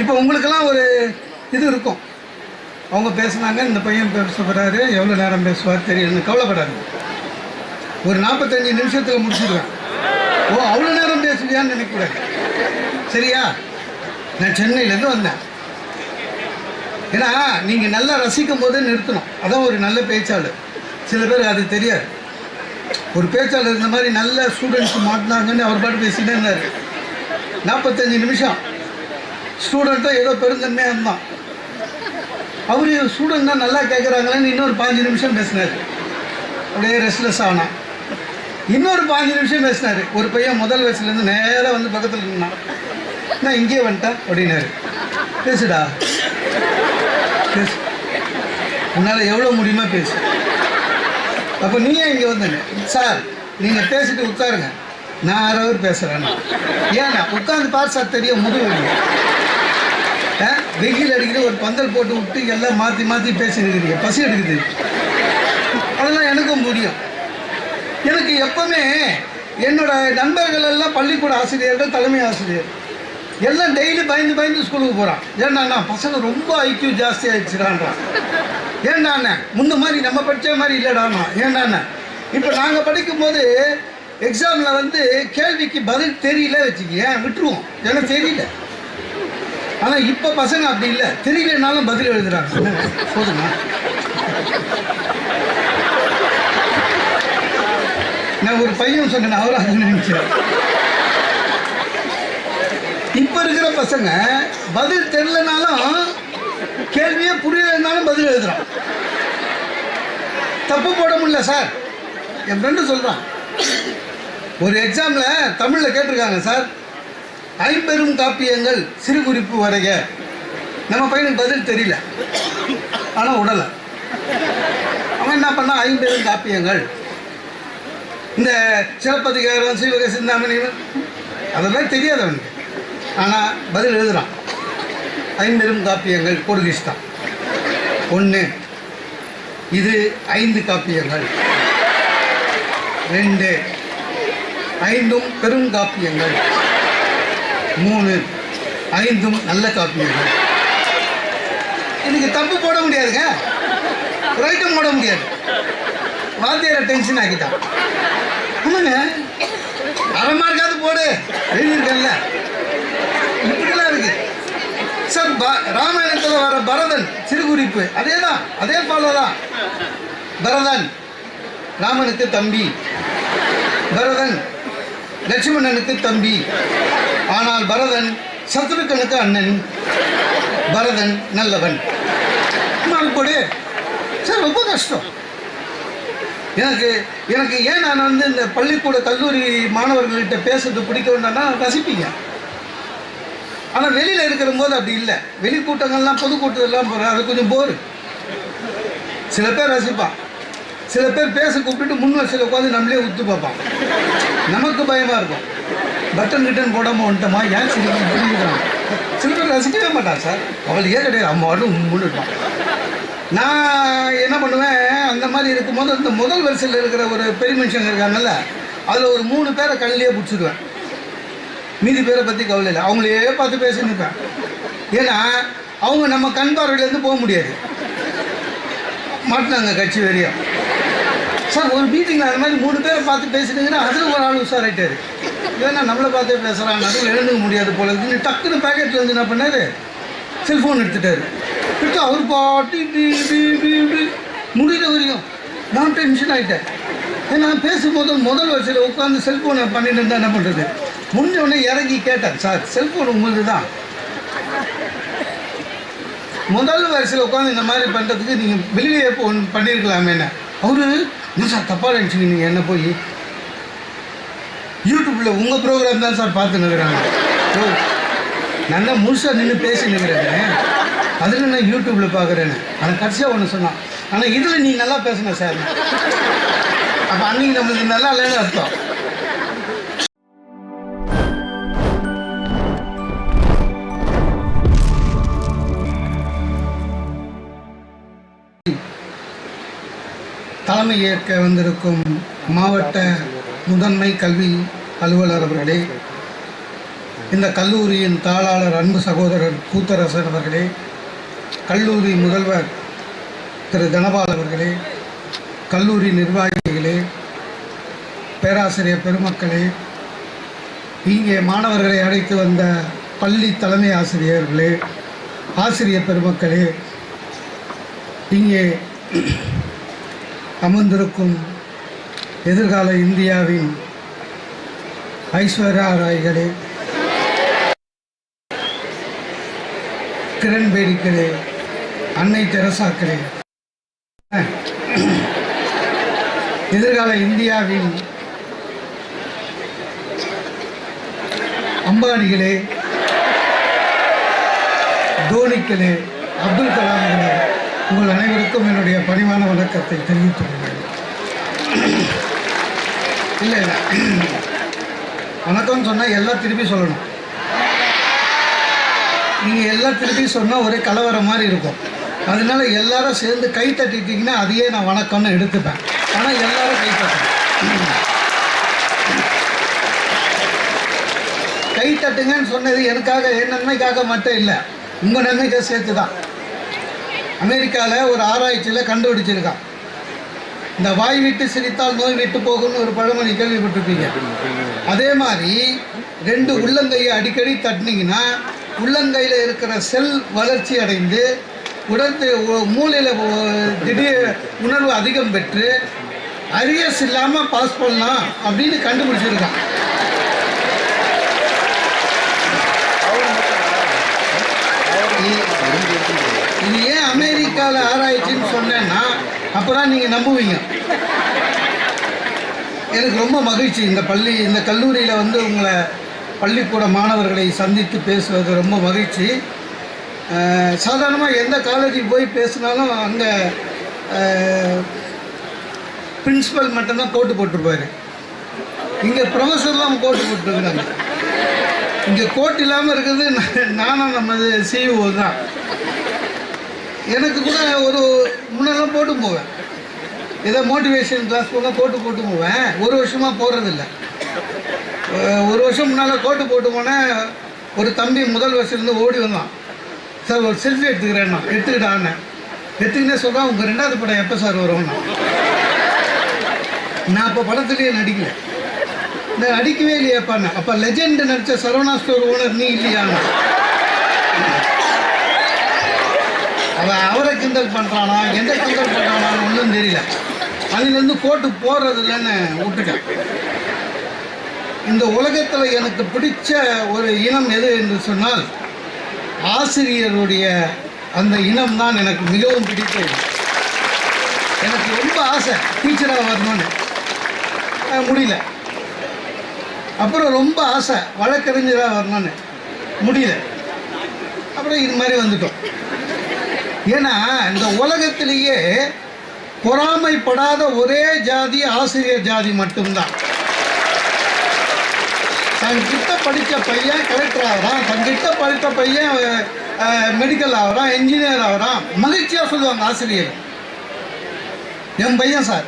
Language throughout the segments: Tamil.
இப்போ உங்களுக்கெல்லாம் ஒரு இது இருக்கும், அவங்க பேசுனாங்க, இந்த பையன் பேச போகிறாரு, எவ்வளோ நேரம் பேசுவார் தெரியலன்னு கவலைப்படாது. ஒரு 45 நிமிஷத்தில் முடிச்சுடுவேன். ஓ அவ்வளோ நேரம் பேசுவியான்னு நினைக்கக்கூடாது, சரியா? நான் சென்னையிலேருந்து வந்தேன். ஏன்னா நீங்கள் நல்லா ரசிக்கும் போதே நிறுத்தணும், அதான் ஒரு நல்ல பேச்சாளர். சில பேர் அது தெரியாது. ஒரு பேச்சாளர் இந்த மாதிரி நல்ல ஸ்டூடெண்ட்ஸ் மாட்டினாங்கன்னு அவர் பாட்டு பேசிட்டே இருந்தார். 45 நிமிஷம் ஸ்டூடெண்ட்டும் ஏதோ பெருந்தன்மையாக இருந்தான். அவர் ஸ்டூடெண்ட் தான் நல்லா கேட்குறாங்களேன்னு இன்னொரு 5 நிமிஷம் பேசினார். அப்படியே ரெஸ்ட்லெஸ் ஆனான். இன்னொரு 5 நிமிஷம் பேசினார். ஒரு பையன் முதல் வயசுலேருந்து நேராக வந்து பக்கத்தில் நின்னான். நான் இங்கேயே வந்துட்டேன் அப்படின்னாரு. பேசுடா, பேசு, உன்னால் எவ்வளோ முடியுமா பேசு. அப்போ நீயே இங்கே வந்தேங்க. சார் நீங்கள் பேசிட்டு உட்காருங்க, நான் 1/2 hour பேசுகிறேன்னா. ஏன்னா உட்காந்து பார் சார், தெரியும் முதுகு வெயில் அடிக்கிற ஒரு பந்தல் போட்டு விட்டு எல்லாம் மாற்றி மாற்றி பேசிருக்கிறீங்க, பசி எடுக்குது. அதெல்லாம் எனக்கும் முடியும். எனக்கு எப்பவுமே என்னோட நண்பர்கள் எல்லாம் பள்ளிக்கூட ஆசிரியர்கள், தலைமை ஆசிரியர் எல்லாம் டெய்லி பயந்து பயந்து ஸ்கூலுக்கு போகிறான். ஏன்னா பசங்க ரொம்ப ஐக்கியூ ஜாஸ்தி ஆகிடுச்சுடான்றான். ஏண்டாண்ணே முன்ன மாதிரி நம்ம படித்த மாதிரி இல்லைடாண்ணா. ஏண்டாண்ணே இப்போ நாங்கள் படிக்கும்போது எக்ஸாமில் வந்து கேள்விக்கு பதில் தெரியல வச்சுக்க விட்டுருவோம், ஏன்னா தெரியல. ஆனால் இப்போ பசங்க அப்படி இல்லை, தெரியலனாலும் பதில் எழுதுறாங்க. போதுங்க. நான் ஒரு பையன் சொன்னேன், அவராக நினைச்சேன். இப்போ இருக்கிற பசங்க பதில் தெரியலனாலும் கேள்வியே புரியலைன்னாலும் பதில் எழுதுறான். தப்பு போட முடியல சார். என் ஃப்ரெண்டு சொல்கிறான், ஒரு எக்ஸாமில் தமிழில் கேட்டிருக்காங்க சார், 50 காப்பியங்கள் சிறு குறிப்பு வரைக. நம்ம பையனுக்கு பதில் தெரியல, ஆனால் உடலை. அவன் என்ன பண்ணால் 50 காப்பியங்கள், இந்த சிலப்பதிகாரம், சீவக சிந்தாமணி அதெல்லாம் தெரியாது அவனுக்கு, ஆனால் பதில் எழுதுகிறான். 50 காப்பியங்கள் போர்த்துகீஸ் 1, இது 5 காப்பியங்கள், 2 5 பெருங்காப்பியங்கள், 3 5 நல்ல காப்பியங்கள். இதுக்கு தப்பு போட முடியாதுங்க, ரைட்டும் போட முடியாது. வாத்தியார டென்ஷன் ஆக்கிட்டான். ஆமாங்க, 1/2 மார்க்காவது போடு, எழுதியிருக்கல. இப்படிலாம் இருக்கு சார். ராமாயணத்தில் வர பரதன் சிறு குறிப்பு அதே தான், அதே ஃபாலோ தான். பரதன் ராமனுக்கு தம்பி, பரதன் லட்சுமணனுக்கு தம்பி, ஆனால் பரதன் சத்ருகனுக்கு அண்ணன். பரதன் நல்லவன். போடு சார், ரொம்ப கஷ்டம். எனக்கு ஏன் நான் வந்து இந்த பள்ளிக்கூட கல்லூரி மாணவர்கள்கிட்ட பேசுறது பிடிக்கும்னா ரசிப்பீங்க. ஆனால் வெளியில் இருக்கிற போது அப்படி இல்லை. வெளி கூட்டங்கள்லாம் பொதுக்கூட்டத்தெல்லாம் போகிறேன், அது கொஞ்சம் போரு. சில பேர் ரசிப்பான், சில பேர் பேச கூப்பிட்டுட்டு முன் வரிசையில் உட்காந்து நம்மளே உத்து பார்ப்பான். நமக்கு பயமாக இருக்கும். பட்டன் ரிட்டன் போடாமல் வந்துட்டோமா, ஏன் சிரிக்கிறான். சில பேர் ரசிக்கவே மாட்டான் சார், அவளுக்கே கிடையாது, அம்மா வாட்டும் முன்னிட்டான். நான் என்ன பண்ணுவேன், அந்த மாதிரி இருக்கும்போது இந்த முதல் வரிசையில் இருக்கிற ஒரு பெரிய மனுஷங்க இருக்காங்கல்ல, அதில் ஒரு 3 பேரை கண்ணிலே பிடிச்சிடுவேன். மீதி பேரை பற்றி கவலை இல்லை, அவங்களே பார்த்து பேசி நிற்பேன். ஏன்னா அவங்க நம்ம கண் பார்வையிலேருந்து போக முடியாது, மாட்டினாங்க கட்சி வரையும். சார் ஒரு மீட்டிங்கில் அந்த மாதிரி 3 பேரை பார்த்து பேசினீங்கன்னா அதில் ஒரு ஆள் உஷாராயிட்டார். ஏன்னா நம்மளை பார்த்தே பேசுகிறாங்க, அதில் எழுந்துக்க முடியாது போல இருக்குன்னு டக்குன்னு பேக்கெட்டில் வந்து என்ன பண்ணார், செல்ஃபோன் எடுத்துட்டார். எடுத்து அவர் பாட்டு முடிகிற வரையும் நான் டென்ஷன் ஆகிட்டேன். ஏன்னா பேசும்போது முதல் வரிசையில் உட்காந்து செல்ஃபோனை பண்ணிட்டு இருந்தால் என்ன பண்ணுறது. முடிஞ்சவொடனே இறங்கி கேட்டேன், சார் செல்ஃபோன் உங்களுக்கு தான், முதல் வரிசையில் உட்காந்து இந்த மாதிரி பண்ணுறதுக்கு நீங்கள் வெளியே பண்ணியிருக்கலாமேன்னு. அவரு என்ன சார் தப்பாக நினச்சிங்க, நீங்கள் என்ன போய் யூடியூப்பில் உங்கள் ப்ரோக்ராம் தான் சார் பார்த்துன்னு இருக்கிறாங்க. நல்லா முழுசாக நின்று பேசி நிற்கிறேன்னு, அதில் நான் யூடியூப்பில் பார்க்குறேன்னு. ஆனால் கடைசியாக ஒன்று சொன்னான், ஆனால் இதில் நீ நல்லா பேசுன சார். அப்போ அன்றைக்கி நம்மளுக்கு நல்லா இல்லைன்னு அர்த்தம். தலைமை ஏற்க வந்திருக்கும் மாவட்ட முதன்மை கல்வி அலுவலர் அவர்களே, இந்த கல்லூரியின் தாளாளர் அன்பு சகோதரர் கூத்தரசன் அவர்களே, கல்லூரி முதல்வர் திரு தனபால் அவர்களே, கல்லூரி நிர்வாகிகளே, பேராசிரியர் பெருமக்களே, இங்கே மாணவர்களை அழைத்து வந்த பள்ளி தலைமை ஆசிரியர்களே, ஆசிரியர் பெருமக்களே, இங்கே அமர்ந்திருக்கும் எதிர்கால இந்தியாவின் ஐஸ்வர்யா ராய்களே, கிரண்பேடிக்களே, அன்னை தெரசாக்களே, எதிர்கால இந்தியாவின் அம்பானிகளே, தோனிக்களே, அப்துல் கலாம்களே, உங்கள் அனைவருக்கும் என்னுடைய பணிவான வணக்கத்தை தெரிவித்துக் கொள்கிறேன். இல்லை வணக்கம்னு சொன்னால் எல்லாம் திருப்பி சொல்லணும். நீங்கள் எல்லாம் திருப்பி சொன்னால் ஒரே கலவரம் மாதிரி இருக்கும். அதனால எல்லாரும் சேர்ந்து கை தட்டிட்டிங்கன்னா அதையே நான் வணக்கம்னு எடுத்துப்பேன். ஆனால் எல்லாரும் கை தட்டணும். கை தட்டுங்கன்னு சொன்னது எனக்காக என் நன்மைக்காக மட்டும் இல்லை, உங்கள் நன்மைக்காக சேர்த்து தான். அமெரிக்காவில் ஒரு ஆராய்ச்சியில் கண்டுபிடிச்சிருக்கான், இந்த வாய் விட்டு சிரித்தால் நோய் விட்டு போகும்னு ஒரு பழமொழி கேள்விப்பட்டிருப்பீங்க. அதே மாதிரி 2 உள்ளங்கையை அடிக்கடி தட்டினீங்கன்னா உள்ளங்கையில் இருக்கிற செல் வளர்ச்சி அடைந்து மூளையில் திடீர் உணர்வு அதிகம் பெற்று அரியர்ஸ் இல்லாமல் பாஸ் பண்ணலாம் அப்படின்னு கண்டுபிடிச்சிருக்கான். இது ஏன் அமெரிக்காவில் ஆராய்ச்சின்னு சொன்னேன்னா அப்போ தான் நீங்கள் நம்புவீங்க. எனக்கு ரொம்ப மகிழ்ச்சி இந்த கல்லூரியில் வந்து உங்களை பள்ளிக்கூட மாணவர்களை சந்தித்து பேசுவது ரொம்ப மகிழ்ச்சி. சாதாரணமாக எந்த காலேஜுக்கு போய் பேசினாலும் அங்கே பிரின்ஸிபல் மட்டும்தான் கோட்டு போட்டிருப்பார். இங்கே ப்ரொஃபஸர்லாம் கோட்டு போட்டுருக்குறாங்க. இங்கே கோட் இல்லாமல் இருக்கிறது நானும் நமது சிஇஓ தான். எனக்கு கூட ஒரு முன்னெல்லாம் போட்டு போவேன், ஏதோ மோட்டிவேஷன் கிளாஸ் போனால் கோட்டு போட்டு போவேன். ஒரு வருஷமாக போடுறதில்ல. ஒரு வருஷம் முன்னால் கோட்டு போட்டு போனேன். ஒரு தம்பி முதல் வருஷத்துலேருந்து ஓடி வந்தான், சார் ஒரு செல்ஃபி எடுத்துக்கிறேன்னா. எடுத்துக்கிட்டான்னு எடுத்துக்கிட்டே சொல்கிறான், உங்கள் 2வது படம் எப்போ சார் வரும்னா. நான் அப்போ படத்துலேயே நடிக்கல, நான் அடிக்கவே இல்லையாப்பான்னு. அப்போ லெஜெண்ட் நடித்த சரவணா ஸ்டோர் ஓனர் நீ இல்லையாண்ணா. அவரை கிண்டல் பண்ணுறானா எந்த கிண்டல் பண்ணுறானான்னு ஒன்றும் தெரியல. அதுலேருந்து கோட்டு போடுறதில்லன்னு விட்டுட்டேன். இந்த உலகத்தில் எனக்கு பிடிச்ச ஒரு இனம் எது என்று சொன்னால் ஆசிரியருடைய அந்த இனம் தான் எனக்கு மிகவும் பிடித்தது. எனக்கு ரொம்ப ஆசை டீச்சராக வரணும்னு, முடியல. அப்புறம் ரொம்ப ஆசை வழக்கறிஞராக வரணும்னு, முடியல. அப்புறம் இது மாதிரி வந்துட்டோம். ஏன்னா இந்த உலகத்திலேயே பொறாமைப்படாத ஒரே ஜாதி ஆசிரியர் ஜாதி மட்டும்தான். தங்கிட்ட படித்த பையன் கலெக்டர் ஆகிறான், தங்கிட்ட படித்த பையன் மெடிக்கல் ஆகிறான், என்ஜினியர் ஆகிறான், மகிழ்ச்சியாக சொல்லுவாங்க ஆசிரியர். என் பையன் சார்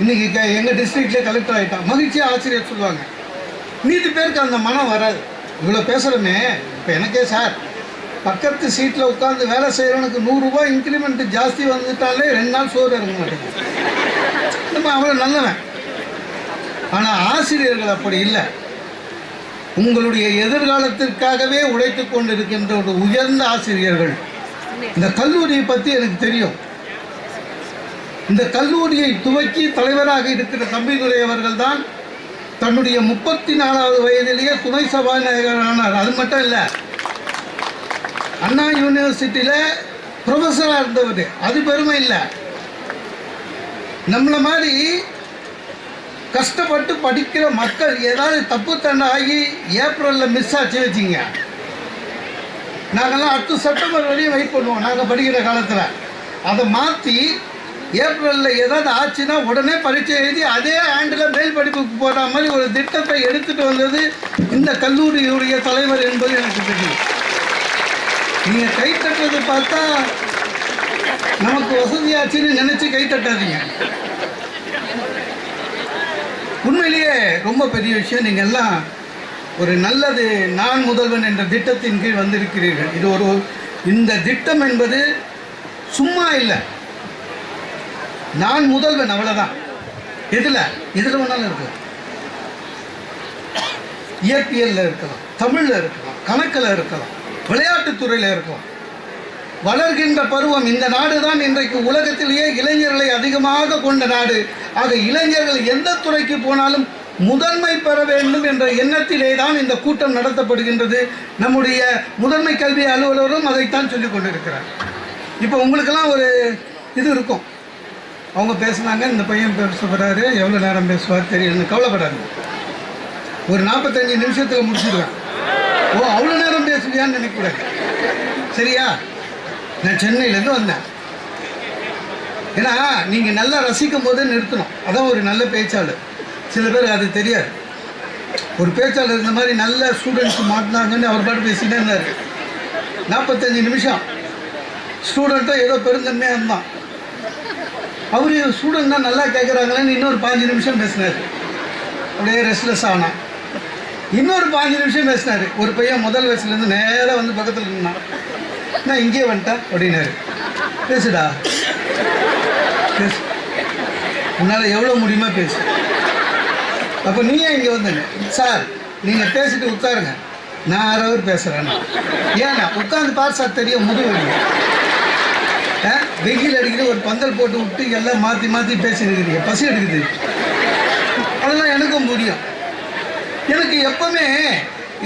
இன்றைக்கி எங்கள் டிஸ்ட்ரிக்ட்லேயே கலெக்டர் ஆகிட்டான், மகிழ்ச்சியாக ஆசிரியர் சொல்லுவாங்க. மீதி பேருக்கு அந்த மனம் வராது. இவ்வளோ பேசுகிறோமே, இப்போ எனக்கே சார் பக்கத்து சீட்டில் உட்காந்து வேலை செய்கிறவனுக்கு 100 ரூபாய் இன்க்ரிமெண்ட் ஜாஸ்தி வந்துட்டாலே 2 நாள் சோறு இறங்க மாட்டேங்குது. நம்ம அவ்வளோ நல்லவன். ஆனால் ஆசிரியர்கள் அப்படி இல்லை. உங்களுடைய எதிர்காலத்திற்காகவே உழைத்து கொண்டு இருக்கின்ற ஒரு உயர்ந்த ஆசிரியர்கள். இந்த கல்லூரியை பற்றி எனக்கு தெரியும். இந்த கல்லூரியை துவக்கி தலைவராக இருக்கிற தம்பிதுரை அவர்கள் தான் தன்னுடைய 34வது வயதிலேயே துணை சபாநாயகர் ஆனார். அது மட்டும் இல்லை, அண்ணா யூனிவர்சிட்டியில் ப்ரொஃபஸராக இருந்தவர். அது பெருமை இல்லை. நம்மளை மாதிரி கஷ்டப்பட்டு படிக்கிற மக்கள் ஏதாவது தப்பு தண்டை ஆகி ஏப்ரலில் மிஸ் ஆச்சு வச்சிங்க, நாங்கள்லாம் அடுத்த செப்டம்பர் வரையும் வெயிட் பண்ணுவோம். நாங்கள் படிக்கிற காலத்தில் அதை மாற்றி ஏப்ரலில் ஏதாவது ஆச்சுன்னா உடனே பரீட்சை எழுதி அதே ஆண்டில் மேல் படிப்புக்கு போகிற மாதிரி ஒரு திட்டத்தை எடுத்துகிட்டு வந்தது இந்த கல்லூரியுடைய தலைவர் என்பது எனக்கு தெரியும். நீங்கள் கைத்தட்டுறது பார்த்தா நமக்கு வசதியாச்சுன்னு நினச்சி கைத்தட்டாதீங்க. உண்மையிலேயே ரொம்ப பெரிய விஷயம். நீங்கள் எல்லாம் ஒரு நல்லது நான் முதல்வன் என்ற திட்டத்தின் கீழ் வந்திருக்கிறீர்கள். இது இந்த திட்டம் என்பது சும்மா இல்லை. நான் முதல்வன் அவ்வளோதான். எதில் வேணாலும் இருக்கலாம். இயற்பியலில் இருக்கலாம், தமிழில் இருக்கலாம், கணக்கில் இருக்கலாம், விளையாட்டுத்துறையில் இருக்கலாம். வளர்கின்ற பருவம். இந்த நாடு தான் இன்றைக்கு உலகத்திலேயே இளைஞர்களை அதிகமாக கொண்ட நாடு. ஆக இளைஞர்கள் எந்த துறைக்கு போனாலும் முதன்மை பெற வேண்டும் என்ற எண்ணத்திலே தான் இந்த கூட்டம் நடத்தப்படுகின்றது. நம்முடைய முதன்மை கல்வி அலுவலரும் அதைத்தான் சொல்லிக் கொண்டிருக்கிறார். இப்போ உங்களுக்கெல்லாம் ஒரு இது இருக்கும். அவங்க பேசுனாங்க, இந்த பையன் பேசுகிறாரு, எவ்வளோ நேரம் பேசுவார் தெரியலன்னு கவலைப்படாது. ஒரு 45 நிமிஷத்தில் முடிச்சிடுவேன். அவ்வளோ நேரம் பேசுவியான்னு நினைக்கக்கூடாது. சரியா? நான் சென்னையிலேருந்து வந்தேன். ஏன்னா நீங்கள் நல்லா ரசிக்கும் போதே நிறுத்தணும். அதான் ஒரு நல்ல பேச்சாளர். சில பேருக்கு அது தெரியாது. ஒரு பேச்சாளர் இந்த மாதிரி நல்ல ஸ்டூடெண்ட்ஸ் மாட்டினாங்கன்னு அவர் பாட்டு பேசினே இருந்தார். 45 நிமிஷம் ஸ்டூடெண்ட்டும் ஏதோ பெருந்தன்மையாக இருந்தான். அவர் ஸ்டூடெண்ட் தான் நல்லா கேட்குறாங்களேன்னு இன்னொரு 5 நிமிஷம் பேசினார். அப்படியே ரெஸ்ட்லெஸ் ஆனான். இன்னொரு 5 நிமிஷம் பேசினார். ஒரு பையன் முதல் வயசுலேருந்து நேராக வந்து பக்கத்தில் இருந்தான். நான் இங்கே வந்துட்டேன் அப்படின்னாரு. பேசுடா, பேசு, உன்னால் எவ்வளோ முடியுமா பேசு. அப்போ நீயே இங்கே வந்துங்க. சார் நீங்கள் பேசிட்டு உட்காருங்க, நான் 6 ஹவர் பேசுகிறேன்னா. ஏன்னா உட்காந்து பார் சார், தெரியும் முதுகு வெயில் அடிக்கிற ஒரு பந்தல் போட்டு விட்டு எல்லாம் மாற்றி மாற்றி பேசினுக்கிறீங்க. பசி எடுக்குது. அதெல்லாம் எனக்கும் முடியும். எனக்கு எப்பவுமே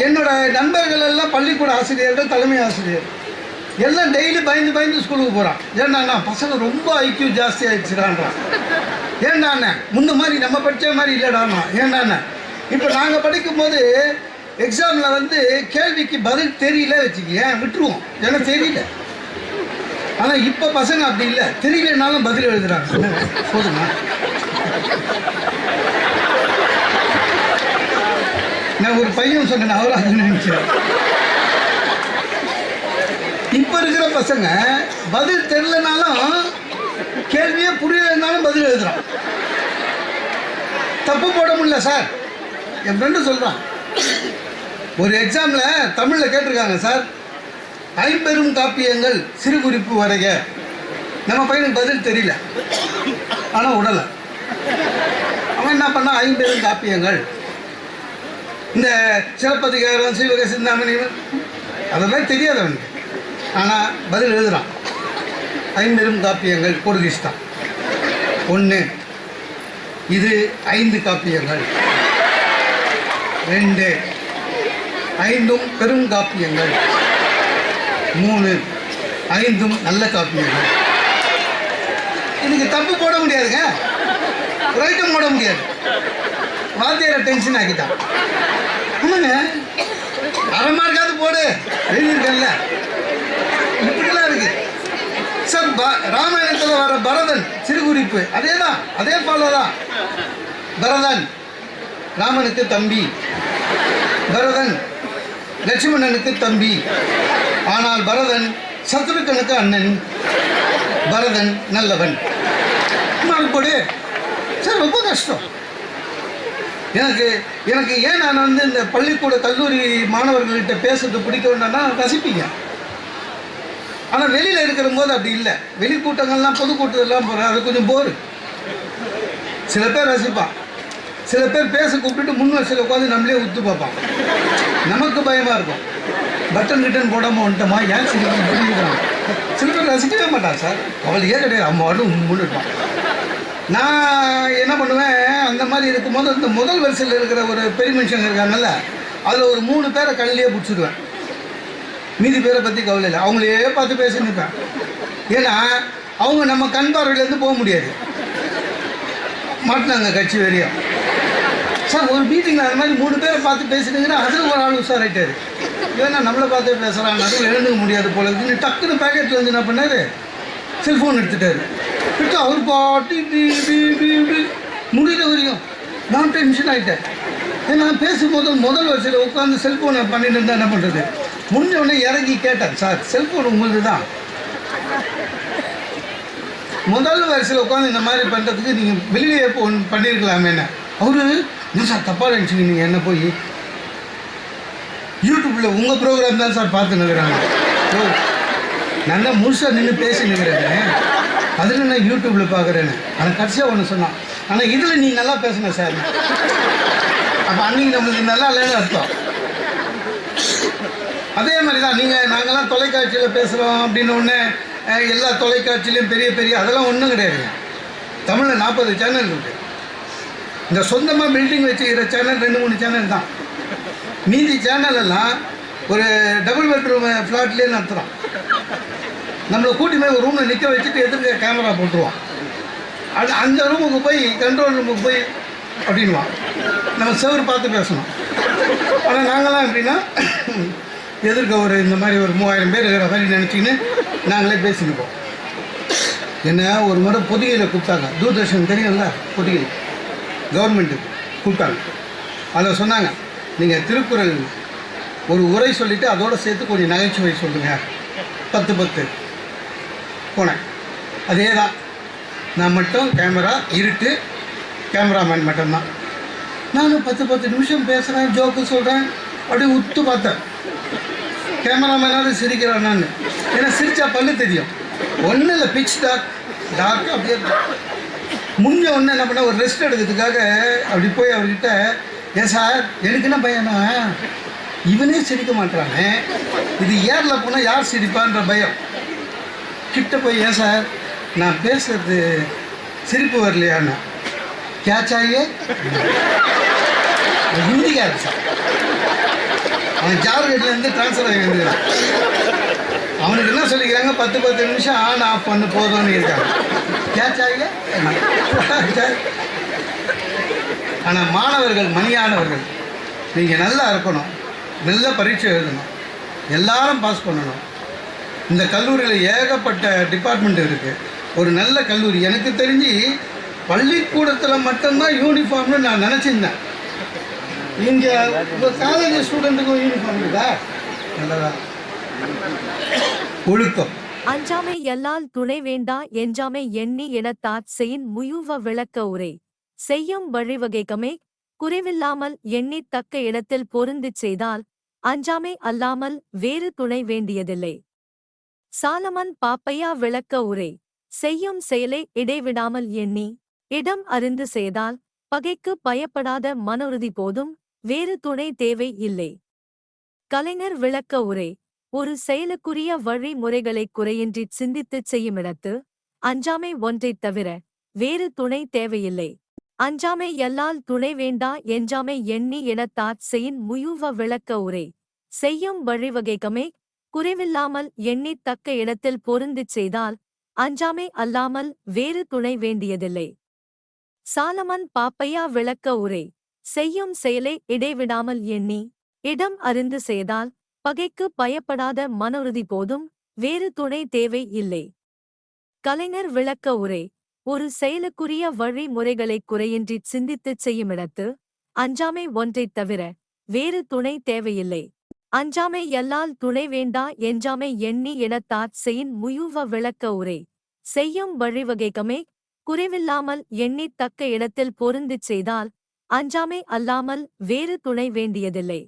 என்னோட நண்பர்கள் எல்லாம் பள்ளிக்கூட ஆசிரியர்கள், தலைமை ஆசிரியர் எல்லாம் டெய்லி பயந்து ஸ்கூலுக்கு போகிறான். ஏன்னா பசங்க ரொம்ப ஐக்கியூ ஜாஸ்தி ஆகிடுச்சுடான்றான். ஏண்டாண்ணே முன்ன மாதிரி நம்ம படித்த மாதிரி இல்லைடாண்ணா. ஏண்டாண்ணே இப்போ நாங்கள் படிக்கும்போது எக்ஸாமில் வந்து கேள்விக்கு பதில் தெரியல வச்சுக்க விட்டுருவோம், ஏன்னா தெரியல. ஆனால் இப்போ பசங்க அப்படி இல்லை, தெரியலனாலும் பதில் எழுதுறாங்க. போதுமா? நான் ஒரு பையன் சொன்னேன், அவரும் அது நினைச்சேன். இப்போ இருக்கிற பசங்க பதில் தெரியலனாலும் கேள்வியே புரியலைனாலும் பதில் எழுதுறான். தப்பு போட முடியல சார். என் ஃப்ரெண்டு சொல்கிறான், ஒரு எக்ஸாமில் தமிழில் கேட்டிருக்காங்க சார், 50 காப்பியங்கள் சிறு குறிப்பு வரைக. நம்ம பையனுக்கு பதில் தெரியல, ஆனால் உடலை. அவன் என்ன பண்ணால் 50 காப்பியங்கள், இந்த சிலப்பதிகாரம், சீவக சிந்தாமணி அதெல்லாம் தெரியாது அவனுக்கு. ஆனால் பதில் எழுதுகிறான். 50 காப்பியங்கள் போர்த்துகீஸ். 1 இது 5 காப்பியங்கள். 2 5 பெருங்காப்பியங்கள். 3 5 நல்ல காப்பியங்கள். இதுக்கு தப்பு போட முடியாதுங்க, ரைட்டும் போட முடியாது. வாத்தியாரை டென்ஷன் ஆக்கிட்டான். ஆமாங்க, 1/2 மார்க்காவது போடு, எழுதியிருக்கேன்ல. இப்படிலாம் இருக்கு சார். ராமாயணத்தில் வர பரதன் சிறு குறிப்பு அதே தான், அதே ஃபாலோ தான். பரதன் ராமனுக்கு தம்பி, பரதன் லட்சுமணனுக்கு தம்பி, ஆனால் பரதன் சத்ருகனுக்கு அண்ணன். பரதன் நல்லவன். போடு சார், ரொம்ப கஷ்டம். எனக்கு ஏன் நான் வந்து இந்த பள்ளிக்கூட கல்லூரி மாணவர்கள்கிட்ட பேசுறது பிடிக்கணும்னா ரசிப்பீங்க. ஆனால் வெளியில் இருக்கிற போது அப்படி இல்லை. வெளிக்கூட்டங்கள்லாம் பொதுக்கூட்டத்தெல்லாம் போகிறேன், அது கொஞ்சம் போரு. சில பேர் ரசிப்பான், சில பேர் பேச கூப்பிட்டுட்டு முன் வரிசையில் உட்காந்து நம்மளே உத்து பார்ப்பான். நமக்கு பயமாக இருக்கும். பட்டன் கிட்டன் போடாமல் வந்துட்டோமா, ஏன் புரிஞ்சுக்கிறான். சில பேர் ரசிக்கவே மாட்டான் சார், அவளுக்கே கிடையாது, அம்மாவோட முன்னிட்டான். நான் என்ன பண்ணுவேன், அந்த மாதிரி இருக்கும்போது இந்த முதல் வரிசையில் இருக்கிற ஒரு பெரிய மனுஷங்க இருக்காங்கல்ல, அதில் ஒரு 3 பேரை கல்லையே பிடிச்சிடுவேன். மீதி பேரை பற்றி கவலை இல்லை, அவங்களே பார்த்து பேசின்னு இருப்பேன். ஏன்னா அவங்க நம்ம கண் பார்வையிலேருந்து போக முடியாது. மாட்டினாங்க கட்சி வரையும். சார் ஒரு மீட்டிங்கில் அது மாதிரி 3 பேரை பார்த்து பேசிட்டுங்கன்னா அதில் ஒரு ஆள் உஷாராயிட்டாரு. ஏன்னா நம்மளை பார்த்தே பேசுகிறாங்க, அதுவும் எழுந்துக்க முடியாது போல இருக்குன்னு டக்குன்னு பேக்கெட்டில் வந்து என்ன பண்ணார், செல்ஃபோன் எடுத்துட்டார். எடுத்து அவர் பாட்டு இப்படி முடிகிற வரையும் நான் டென்ஷன் ஆகிட்டேன். ஏன்னா பேசும்போது முதல் வரிசையில் உட்காந்து செல்ஃபோனை பண்ணிட்டு இருந்தால் என்ன பண்ணுறது. முடிஞ்ச உடனே இறங்கி கேட்டேன், சார் செல்ஃபோன் உங்களுக்கு தான், முதல் வரிசையில் உட்காந்து இந்த மாதிரி பண்ணுறதுக்கு நீங்கள் வெளியே பண்ணியிருக்கலாமேன்னு. அவரு என்ன சார் தப்பாக நினச்சிங்க, நீங்கள் என்ன போய் யூடியூப்பில் உங்கள் ப்ரோக்ராம் தான் சார் பார்த்து நிற்கிறாங்க. ஓ, நல்லா முழுசாக நின்று பேசி நிற்கிறேன்னு அதில் நான் யூடியூப்பில் பார்க்குறேன்னு. ஆனால் கடைசியாக ஒன்று சொன்னான், ஆனால் இதில் நீ நல்லா பேசுன சார். அப்போ அன்றைக்கி நம்மளுக்கு நல்லா இல்லைன்னு அர்த்தம். அதே மாதிரி தான் நாங்கள்லாம் தொலைக்காட்சியில் பேசுகிறோம் அப்படின்னு ஒன்று எல்லா தொலைக்காட்சியிலையும் பெரிய பெரிய அதெல்லாம் ஒன்றும் கிடையாதுங்க. தமிழில் 40 சேனல் இருக்குது. இந்த சொந்தமாக பில்டிங் வச்சுக்கிற சேனல் 2-3 சேனல் தான். மீதி சேனல் எல்லாம் ஒரு டபுள் பெட்ரூம் ஃப்ளாட்லேயே நடத்துகிறோம். நம்மளை கூட்டி போய் ஒரு ரூமில் நிற்க வச்சுட்டு எதிர்க்க கேமரா போட்டுருவோம். அந்த ரூமுக்கு போய் கண்ட்ரோல் ரூமுக்கு போய் அப்படின்வான். நம்ம செவரு பார்த்து பேசணும். ஆனால் நாங்களாம் எப்படின்னா எதிர்க்க ஒரு இந்த மாதிரி ஒரு 3000 பேர் இருக்கிற மாதிரி நினச்சிக்கின்னு நாங்களே பேசினுப்போம். என்ன ஒரு முறை பொதிகையில் கூப்பிட்டாங்க. தூர்தர்ஷன் தெரியும்ல, பொதிகை கவர்மெண்ட்டுக்கு கூப்பிட்டாங்க. அதில் சொன்னாங்க, நீங்கள் திருக்குறள் ஒரு உரை சொல்லிவிட்டு அதோடு சேர்த்து கொஞ்சம் நகைச்சுவை சொல்லுங்கள். 10 போனேன். அதே தான். நான் மட்டும் கேமரா இருட்டு, கேமராமேன் மட்டும்தான். நானும் 10 நிமிஷம் பேசுகிறேன், ஜோக்கு சொல்கிறேன். அப்படியே உத்து பார்த்தேன். கேமராமேனாவது சிரிக்கிறான் நான். ஏன்னா சிரிச்சா பல்லு தெரியும். ஒன்றும் இல்லை, பிச் டார்க் அப்படியே முடிஞ்ச ஒன்று என்ன பண்ண ஒரு ரெஸ்ட் எடுக்கிறதுக்காக அப்படி போய் அவர்கிட்ட, ஏன் சார் எனக்கு என்ன பையனா இவனே சிரிக்க மாட்டானே, இது ஏரில் போனால் யார் சிரிப்பான்ற பயம். கிட்ட போய், ஏன் சார் நான் பேசுறது சிரிப்பு வரலையான்னு. கேட்சாயே ஹிந்திக்காரன் சார். அவன் ஜார்கட்லேருந்து ட்ரான்ஸ்ஃபர் ஆகி வந்துக்கிறான். அவனுக்கு என்ன சொல்லிக்கிறாங்க, 10 நிமிஷம் ஆன் ஆஃப் பண்ண போதும்னு இருக்காங்க. கேட்சாயே. ஆனால் மாணவர்கள், மணியானவர்கள், நீங்கள் நல்லா இருக்கணும், நல்ல பரீட்சை எழுதணும், எல்லாரும் பாஸ் பண்ணணும். இந்த கல்லூரியில் ஏகப்பட்ட டிபார்ட்மெண்ட் இருக்குது. ஒரு நல்ல கல்லூரி. எனக்கு தெரிஞ்சு பள்ளிக்கூடத்தில் மட்டும்தான் யூனிஃபார்ம்னு நான் நினச்சிருந்தேன். இங்கே காலேஜ் ஸ்டூடெண்ட்டுக்கும் யூனிஃபார்ம் இருக்கா? நல்லதா. ஒழுக்கம். அஞ்சாமை எல்லால் துணை வேண்டா எஞ்சாமை எண்ணி எனத்தாற் செயின் முயுவ விளக்க உரை செய்யும் வழிவகைக்கமே குறைவில்லாமல் எண்ணித் தக்க இடத்தில் பொருந்திச் செய்தால் அஞ்சாமை அல்லாமல் வேறு துணை வேண்டியதில்லை. சாலமன் பாப்பையா விளக்க உரை செய்யும் செயலை இடைவிடாமல் எண்ணி இடம் அறிந்து செய்தால் பகைக்கு பயப்படாத மனவுறுதி போதும், வேறு துணை தேவை இல்லை. கலைஞர் விளக்க உரை ஒரு செயலுக்குரிய வழிமுறைகளைக் குறையின்றிச் சிந்தித்துச் செய்யுமிடத்து அஞ்சாமை ஒன்றைத் தவிர வேறு துணை தேவையில்லை. அஞ்சாமை எல்லால் துணை வேண்டா எஞ்சாமை எண்ணி எனத்தாற் செயின் முயுவ விளக்க உரை செய்யும் வழிவகைக்கமே குறைவில்லாமல் எண்ணித் தக்க இடத்தில் பொருந்திச் செய்தால் அஞ்சாமை அல்லாமல் வேறு துணை வேண்டியதில்லை. சாலமன் பாப்பையா விளக்க உரை செய்யும் செயலை இடைவிடாமல் எண்ணி இடம் அறிந்து செய்தால் பகைக்கு பயப்படாத மனவுறுதி போதும், வேறு துணை தேவை இல்லை. கலைஞர் விளக்க உரை ஒரு செயலுக்குரிய வழிமுறைகளைக் குறையின்றிச் சிந்தித்துச் செய்யுமிடத்து அஞ்சாமை ஒன்றைத் தவிர வேறு துணை தேவையில்லை. அஞ்சாமை எல்லால் துணை வேண்டா எஞ்சாமை எண்ணி எனத்தாற் செயின் முயுவ விளக்க உரை செய்யும் வழிவகைக்கமே குறைவில்லாமல் எண்ணித் தக்க இடத்தில் பொருந்திச் செய்தால் அஞ்சாமை அல்லாமல் வேறு துணை வேண்டியதில்லை.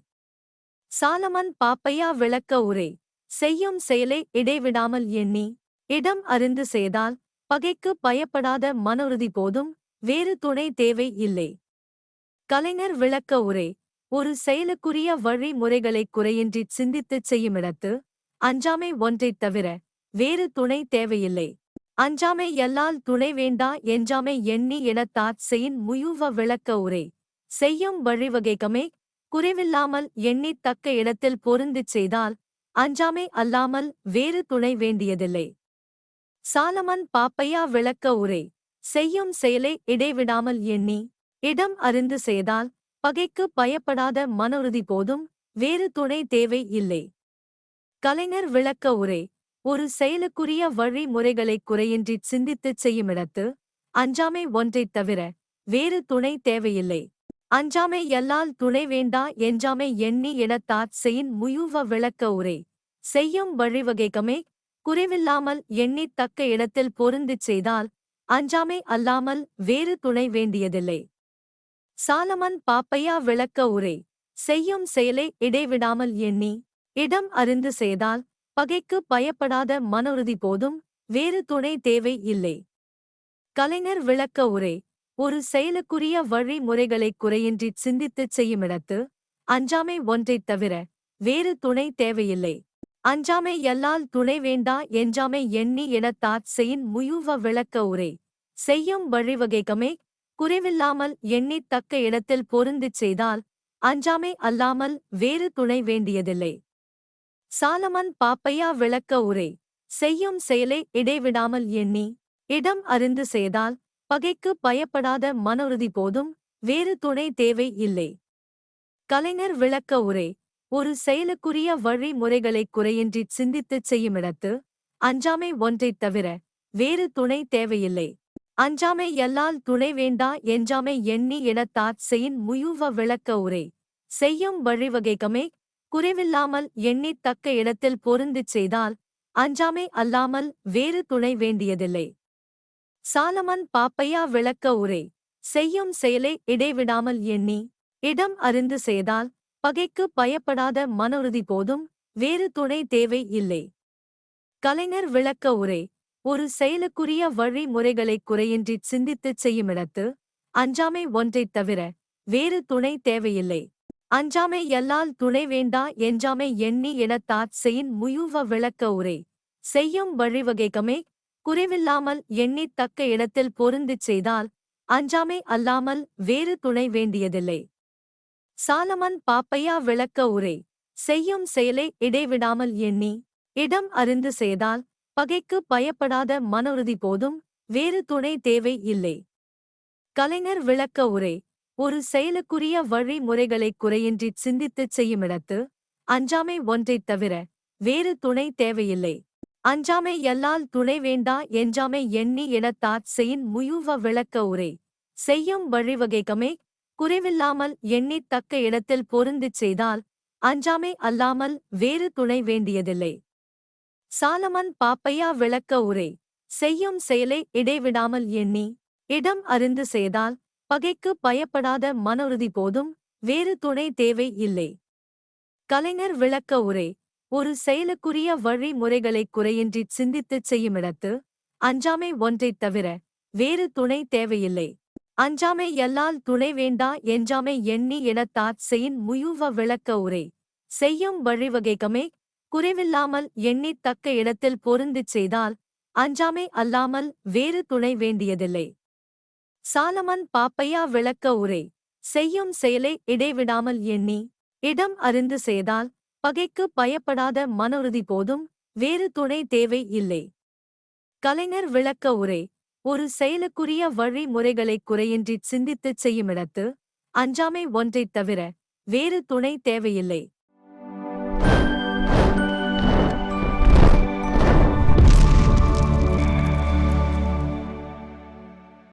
சாலமன் பாப்பையா விளக்க உரை செய்யும் செயலை இடைவிடாமல் எண்ணி இடம் அறிந்து செய்தால் பகைக்கு பயப்படாத மனவுறுதி போதும், வேறு துணை தேவை இல்லை. கலைஞர் விளக்க உரை ஒரு செயலுக்குரிய வழிமுறைகளைக் குறையின்றிச் சிந்தித்துச் செய்யுமிடத்து அஞ்சாமை ஒன்றைத் தவிர வேறு துணை தேவையில்லை. அஞ்சாமை எல்லால் துணை வேண்டா எஞ்சாமை எண்ணி எனத்தாற் செயின் முயுவ விளக்க உரை செய்யும் வழிவகைக்கமே குறைவில்லாமல் எண்ணித் தக்க இடத்தில் பொருந்திச் செய்தால் அஞ்சாமை அல்லாமல் வேறு துணை வேண்டியதில்லை. சாலமன் பாப்பையா விளக்க உரை செய்யும் செயலை இடைவிடாமல் எண்ணி இடம் அறிந்து செய்தால் பகைக்கு பயப்படாத மனவுறுதி போதும், வேறு துணை தேவை இல்லை. கலைஞர் விளக்க உரை ஒரு செயலுக்குரிய வழிமுறைகளைக் குறையின்றிச் சிந்தித்துச் செய்யுமிடத்து அஞ்சாமை ஒன்றைத் தவிர வேறு துணை தேவையில்லை. அஞ்சாமை எல்லால் துணை வேண்டா எஞ்சாமை எண்ணி எனத்தாற் செயின் முயுவ விளக்க உரை செய்யும் வழிவகைக்கமே குறைவில்லாமல் எண்ணித் தக்க இடத்தில் பொருந்திச் செய்தால் அஞ்சாமை அல்லாமல் வேறு துணை வேண்டியதில்லை. சாலமன் பாப்பையா விளக்க உரை செய்யும் செயலை இடைவிடாமல் எண்ணி இடம் அறிந்து செய்தால் பகைக்கு பயப்படாத மனவுறுதி போதும், வேறு துணை தேவை இல்லை. கலைஞர் விளக்க உரை. ஒரு செயலுக்குரிய வழிமுறைகளைக் குறையின்றிச் சிந்தித்துச் செய்யுமிடத்து அஞ்சாமை ஒன்றைத் தவிர வேறு துணை தேவையில்லை. அஞ்சாமை எல்லால் துணை வேண்டா எஞ்சாமை எண்ணி எனத்தாற் செயின் முயுவ விளக்க உரை. செய்யும் வழிவகைகமே குறைவில்லாமல் எண்ணித் தக்க இடத்தில் பொருந்திச் செய்தால் அஞ்சாமை அல்லாமல் வேறு துணை வேண்டியதில்லை. சாலமன் பாப்பையா விளக்க உரை. செய்யும் செயலை இடைவிடாமல் எண்ணி இடம் அறிந்து செய்தால் பகைக்கு பயப்படாத மனவுறுதி போதும், வேறு துணை தேவை இல்லை. கலைஞர் விளக்க உரை. ஒரு செயலுக்குரிய வழிமுறைகளைக் குறையின்றிச் சிந்தித்துச் செய்யுமிடத்து அஞ்சாமை ஒன்றைத் தவிர வேறு துணை தேவையில்லை. அஞ்சாமை எல்லால் துணை வேண்டா எஞ்சாமை எண்ணி எனத்தாற் செயின் முயுவ விளக்க உரை. செய்யும் வழிவகைகமே குறைவில்லாமல் எண்ணித் தக்க இடத்தில் பொருந்திச் செய்தால் அஞ்சாமை அல்லாமல் வேறு துணை வேண்டியதில்லை. சாலமன் பாப்பையா விளக்க உரை. செய்யும் செயலை இடைவிடாமல் எண்ணி இடம் அறிந்து செய்தால் பகைக்கு பயப்படாத மனவுறுதி போதும், வேறு துணை தேவை இல்லை. கலைஞர் விளக்க உரை. ஒரு செயலுக்குரிய வழிமுறைகளைக் குறையின்றிச் சிந்தித்துச் செய்யுமிடத்து அஞ்சாமை ஒன்றைத் தவிர வேறு துணை தேவையில்லை. அஞ்சாமை எல்லால் துணை வேண்டா எஞ்சாமை எண்ணி எனத்தாற் செயின் முயுவ விளக்க உரை. செய்யும் வழிவகைகமே குறைவில்லாமல் எண்ணித் தக்க இடத்தில் பொருந்திச் செய்தால் அஞ்சாமை அல்லாமல் வேறு துணை வேண்டியதில்லை. சாலமன் பாப்பையா விளக்க உரை. செய்யும் செயலை இடைவிடாமல் எண்ணி இடம் அறிந்து செய்தால் பகைக்கு பயப்படாத மனவுறுதி போதும், வேறு துணை தேவை இல்லை. கலைஞர் விளக்க உரை. ஒரு செயலுக்குரிய வழிமுறைகளைக் குறையின்றிச் சிந்தித்துச் செய்யுமிடத்து அஞ்சாமை ஒன்றைத் தவிர வேறு துணை தேவையில்லை. அஞ்சாமை எல்லால் துணை வேண்டா எஞ்சாமை எண்ணி எனத்தாற் செயின் முயுவ விளக்க உரை. செய்யும் வழிவகைகமே குறைவில்லாமல் எண்ணித் தக்க இடத்தில் பொருந்திச் செய்தால் அஞ்சாமை அல்லாமல் வேறு துணை வேண்டியதில்லை. சாலமன் பாப்பையா விளக்க உரை. செய்யும் செயலை இடைவிடாமல் எண்ணி இடம் அறிந்து செய்தால் பகைக்கு பயப்படாத மனவுறுதி போதும், வேறு துணை தேவை இல்லை. கலைஞர் விளக்க உரை. ஒரு செயலுக்குரிய வழிமுறைகளைக் குறையின்றிச் சிந்தித்துச் செய்யுமிடத்து அஞ்சாமை ஒன்றைத் தவிர வேறு துணை தேவையில்லை. அஞ்சாமை எல்லால் துணை வேண்டா எஞ்சாமை எண்ணி எனத்தாற் செயின் முயுவ விளக்க உரை. செய்யும் வழிவகைகமே குறைவில்லாமல் எண்ணித் தக்க இடத்தில் பொருந்திச் செய்தால் அஞ்சாமை அல்லாமல் வேறு துணை வேண்டியதில்லை. சாலமன் பாப்பையா விளக்க உரை. செய்யும் செயலை இடைவிடாமல் எண்ணி இடம் அறிந்து செய்தால் பகைக்கு பயப்படாத மனவுறுதி போதும், வேறு துணை தேவை இல்லை. கலைஞர் விளக்க உரை. ஒரு செயலுக்குரிய வழிமுறைகளைக் குறையின்றிச் சிந்தித்துச் செய்யுமிடத்து அஞ்சாமை ஒன்றைத் தவிர வேறு துணை தேவையில்லை.